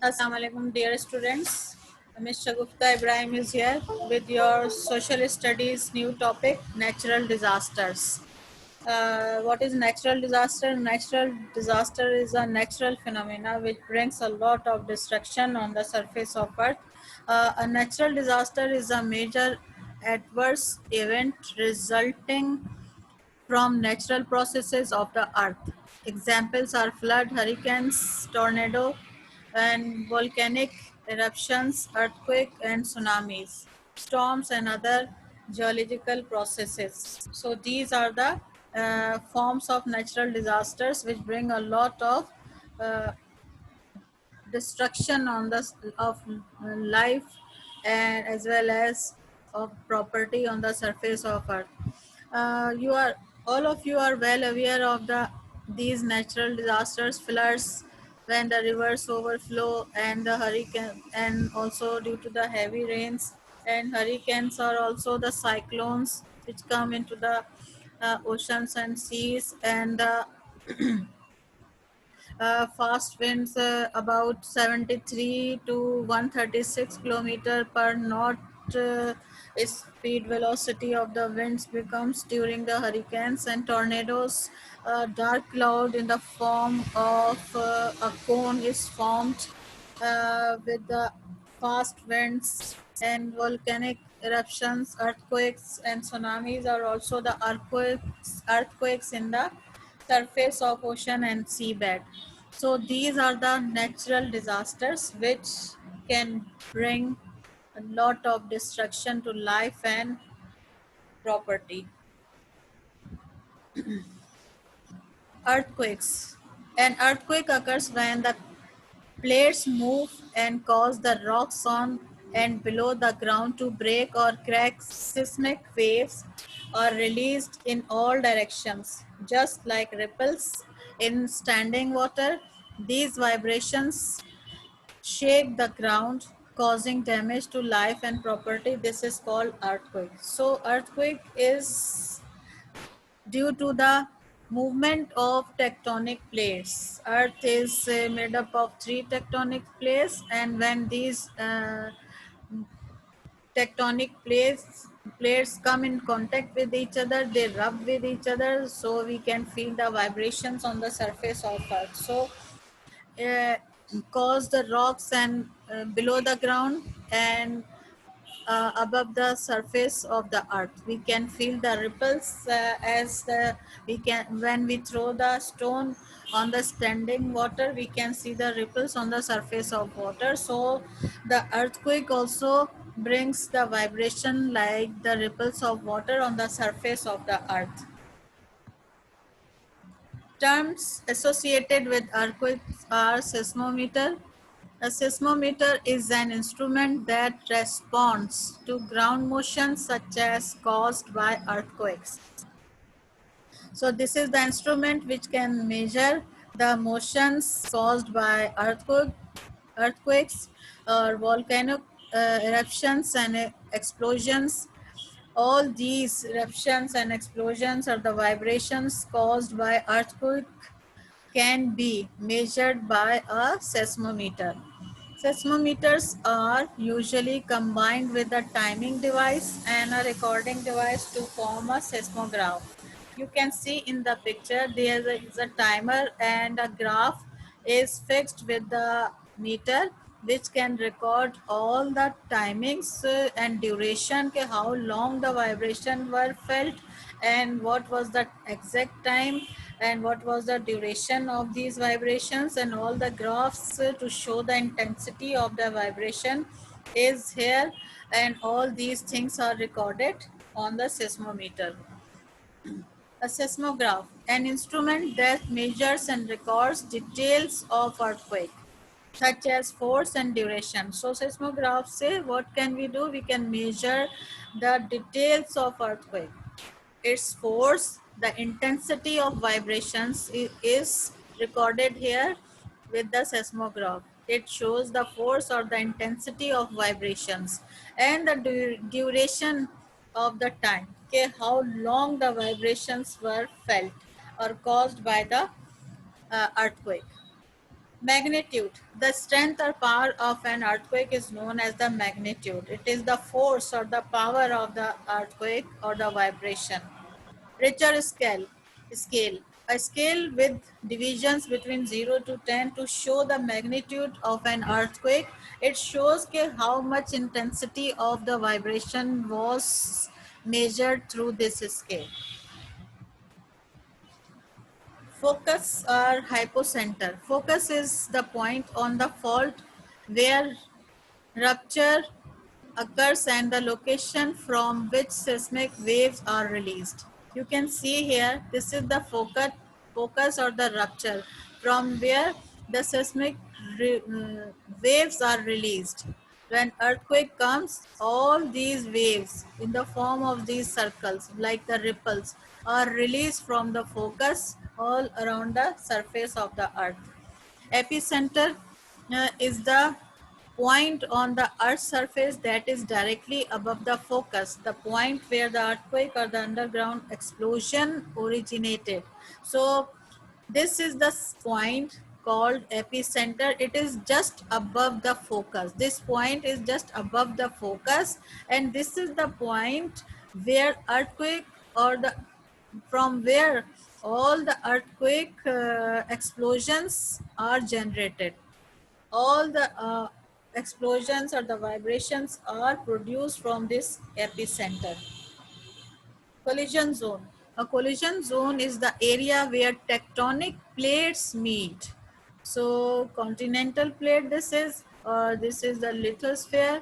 Assalamu alaikum, dear students. Mr. Gupta Ibrahim is here with your social studies new topic, natural disasters. What is natural disaster? Natural disaster is a natural phenomena which brings a lot of destruction on the surface of earth. A natural disaster is a major adverse event resulting from natural processes of the earth. Examples are flood, hurricanes, tornado, and volcanic eruptions, earthquake, and tsunamis, storms, and other geological processes. So these are the forms of natural disasters which bring a lot of uh, destruction on the of life and as well as of property on the surface of earth. You are all of you are well aware of these natural disasters, floods when the rivers overflow, and the hurricane, and also due to the heavy rains, and hurricanes are also the cyclones which come into the oceans and seas, and fast winds about 73 to 136 kilometer per knot speed velocity of the winds becomes during the hurricanes and tornadoes. Dark cloud in the form of a cone is formed with the fast winds, and volcanic eruptions, earthquakes, and tsunamis are also the earthquakes in the surface of ocean and seabed. So these are the natural disasters which can bring a lot of destruction to life and property. Earthquakes. An earthquake occurs when the plates move and cause the rocks on and below the ground to break or crack. Seismic waves are released in all directions, just like ripples in standing water. These vibrations shake the ground, causing damage to life and property. This is called earthquake. So earthquake is due to the movement of tectonic plates. Earth is made up of three tectonic plates, and when these tectonic plates come in contact with each other, they rub with each other, so we can feel the vibrations on the surface of earth. So uh, cause the rocks and below the ground and above the surface of the earth. We can feel the ripples we can when we throw the stone on the standing water. We can see the ripples on the surface of water. So the earthquake also brings the vibration like the ripples of water on the surface of the earth. Terms associated with earthquakes are seismometer. A seismometer is an instrument that responds to ground motion such as caused by earthquakes. So this is the instrument which can measure the motions caused by earthquakes or volcanic eruptions and explosions. All these eruptions and explosions are the vibrations caused by earthquake can be measured by a seismometer. Seismometers are usually combined with a timing device and a recording device to form a seismograph. You can see in the picture there is a timer and a graph is fixed with the meter which can record all the timings and duration, how long the vibration were felt and what was the exact time and what was the duration of these vibrations, and all the graphs to show the intensity of the vibration is here, and all these things are recorded on the seismometer. A seismograph, an instrument that measures and records details of earthquake such as force and duration. So seismographs say what can we do? We can measure the details of earthquake, its force, the intensity of vibrations is recorded here with the seismograph. It shows the force or the intensity of vibrations and the duration of the time, okay, how long the vibrations were felt or caused by the earthquake. Magnitude. The strength or power of an earthquake is known as the magnitude. It is the force or the power of the earthquake or the vibration. Richter scale. Scale. A scale with divisions between 0 to 10 to show the magnitude of an earthquake. It shows how much intensity of the vibration was measured through this scale. Focus or hypocenter. Focus is the point on the fault where rupture occurs and the location from which seismic waves are released. You can see here, this is the focus or the rupture from where the seismic waves are released. When earthquake comes, all these waves in the form of these circles like the ripples are released from the focus all around the surface of the earth. Epicenter is the point on the earth's surface that is directly above the focus, the point where the earthquake or the underground explosion originated. So this is the point called epicenter. It is just above the focus. This point is just above the focus, and this is the point where earthquake or the from where all the earthquake explosions are generated. All the explosions or the vibrations are produced from this epicenter. Collision zone. A collision zone is the area where tectonic plates meet. So continental plate this is the lithosphere,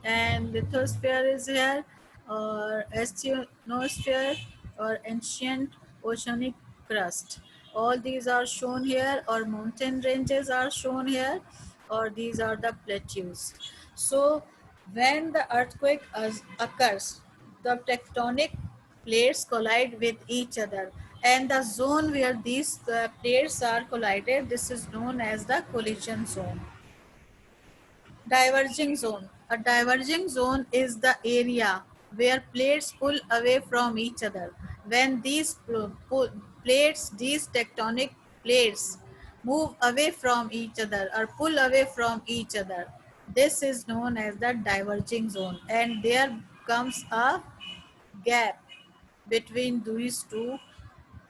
and lithosphere is here, or asthenosphere or ancient oceanic crust. All these are shown here, or mountain ranges are shown here, or these are the plateaus. So when the earthquake occurs, the tectonic plates collide with each other, and the zone where these plates are collided, this is known as the collision zone. Diverging zone. A diverging zone is the area where plates pull away from each other. When these these tectonic plates move away from each other or pull away from each other, this is known as the diverging zone, and there comes a gap between these two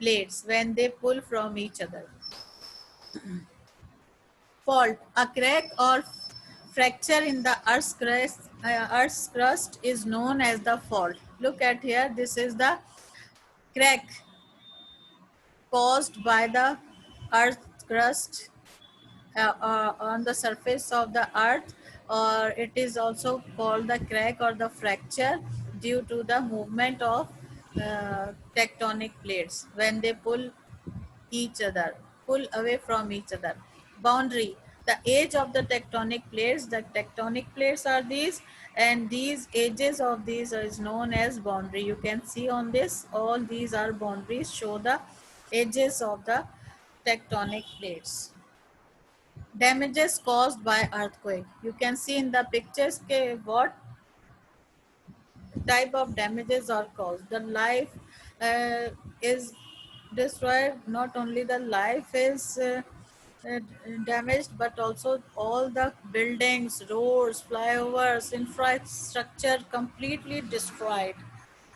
plates when they pull from each other. Fault. A crack or fracture in the Earth's crust is known as the fault. Look at here, this is the crack caused by the Earth's crust on the surface of the earth, or it is also called the crack or the fracture due to the movement of tectonic plates when they pull away from each other. Boundary. The age of the tectonic plates. The tectonic plates are these, and these edges of these is known as boundary. You can see on this, all these are boundaries, show the edges of the tectonic plates. Damages caused by earthquake. You can see in the pictures what type of damages are caused. The life uh, is destroyed. Not only the life is uh, damaged, but also all the buildings, roads, flyovers, infrastructure completely destroyed.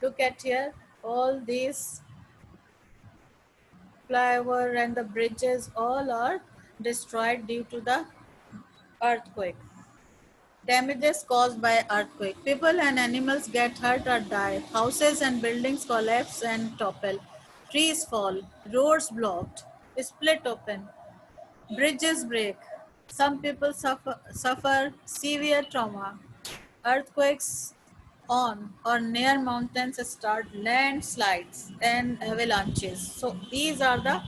Look at here, all these flyover and the bridges all are destroyed due to the earthquake. Damages caused by earthquake. People and animals get hurt or die. Houses and buildings collapse and topple. Trees fall. Roads blocked. Split open. Bridges break. Some people suffer severe trauma. Earthquakes on or near mountains start landslides and avalanches. So these are the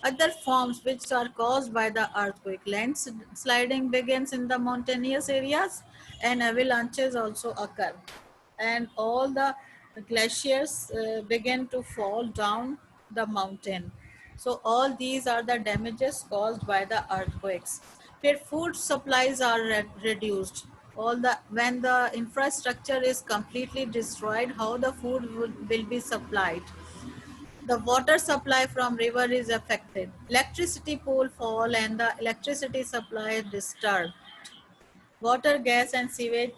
other forms which are caused by the earthquake. Landsliding begins in the mountainous areas, and avalanches also occur. And all the glaciers begin to fall down the mountain. So all these are the damages caused by the earthquakes. Where food supplies are reduced. All the when the infrastructure is completely destroyed, how the food will be supplied. The water supply from river is affected. Electricity pole fall and the electricity supply is disturbed. Water, gas and sewage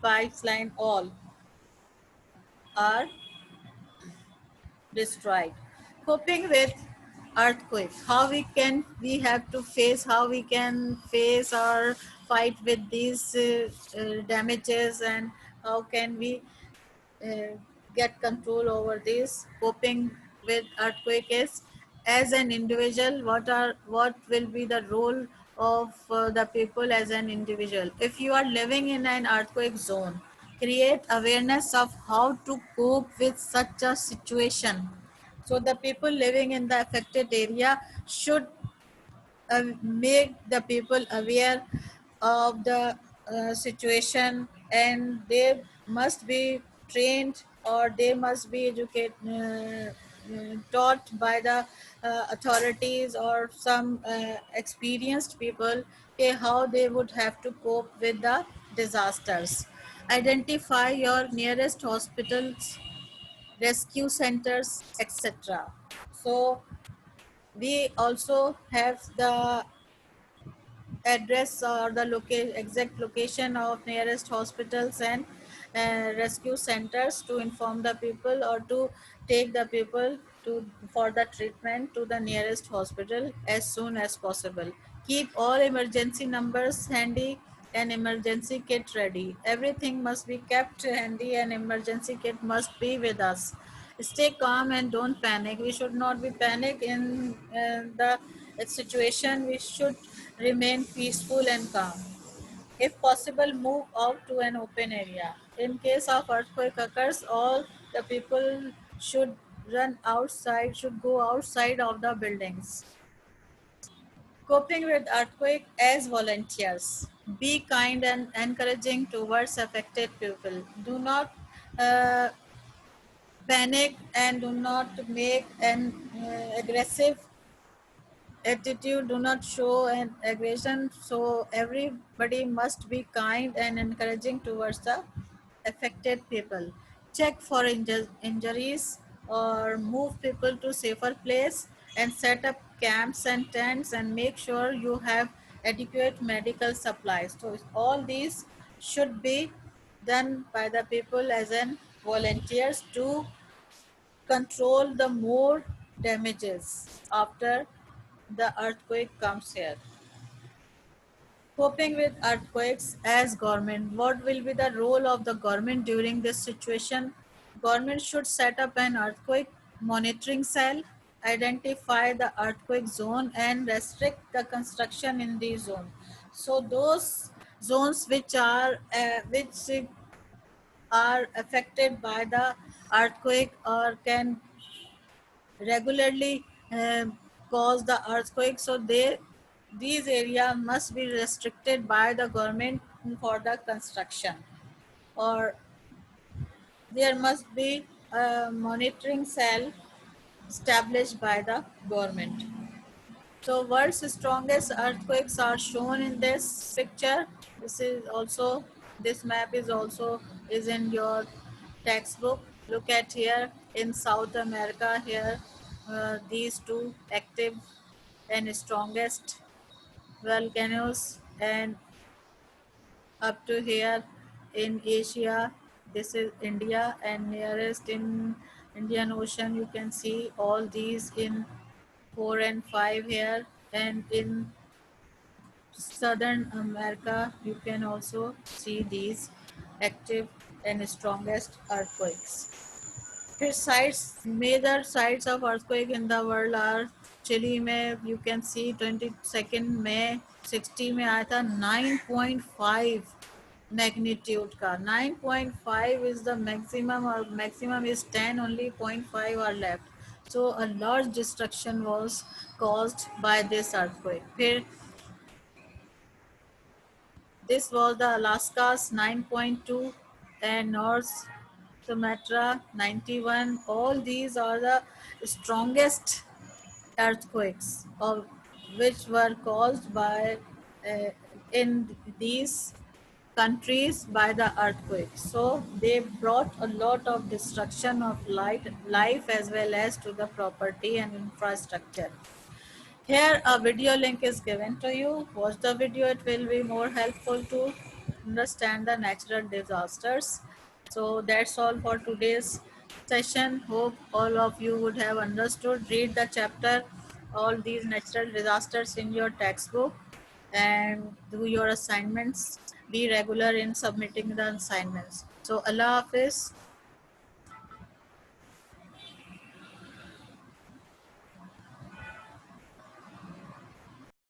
pipes line all are destroyed. Coping with earthquake. How we have to face, how we can face or fight with these damages, and how can we uh, get control over this. Coping with earthquake is, as an individual, what will be the role of the people as an individual. If you are living in an earthquake zone, create awareness of how to cope with such a situation. So the people living in the affected area should make the people aware of the situation, and they must be trained, or they must be taught by the authorities or some experienced people, okay, how they would have to cope with the disasters. Identify your nearest hospitals, rescue centers, etc. So we also have the address or the exact location of nearest hospitals and rescue centers to inform the people, or to take the people to for the treatment to the nearest hospital as soon as possible. Keep all emergency numbers handy and emergency kit ready. Everything must be kept handy and emergency kit must be with us. Stay calm and don't panic. We should not be panic in the situation. We should remain peaceful and calm. If possible, move out to an open area. In case of earthquake occurs, all the people should should go outside of the buildings. Coping with earthquake as volunteers. Be kind and encouraging towards affected people. Do not uh, panic and do not make an aggressive attitude. Do not show an aggression. So everybody must be kind and encouraging towards the affected people. Check for injuries or move people to safer place, and set up camps and tents, and make sure you have adequate medical supplies. So all these should be done by the people as an volunteers to control the more damages after the earthquake comes here. Coping with earthquakes as government. What will be the role of the government during this situation? Government should set up an earthquake monitoring cell, identify the earthquake zone and restrict the construction in the zone. So those zones which are affected by the earthquake or can regularly cause the earthquake, so these areas must be restricted by the government for the construction, or there must be a monitoring cell established by the government. So world's strongest earthquakes are shown in this picture. This map is also is in your textbook. Look at here in South America here, these two active and strongest volcanoes, and up to here in Asia, this is India, and nearest in Indian Ocean you can see all these in 4 and 5 here, and in Southern America you can also see these active and strongest earthquakes. फिर sites, major sites of earthquake in the world are Chile में you can see 22nd में 60 में आया था 9.5 magnitude का. 9.5 is the maximum, or maximum is 10, only 0.5 are left. So a large destruction was caused by this earthquake. फिर this was the Alaska's 9.2 and North Sumatra 91. All these are the strongest earthquakes of which were caused by in these countries by the earthquake. So they brought a lot of destruction of life as well as to the property and infrastructure. Here a video link is given to you. Watch the video, it will be more helpful to understand the natural disasters. So that's all for today's session. Hope all of you would have understood. Read the chapter, all these natural disasters in your textbook and do your assignments. Be regular in submitting the assignments. So Allah Hafiz.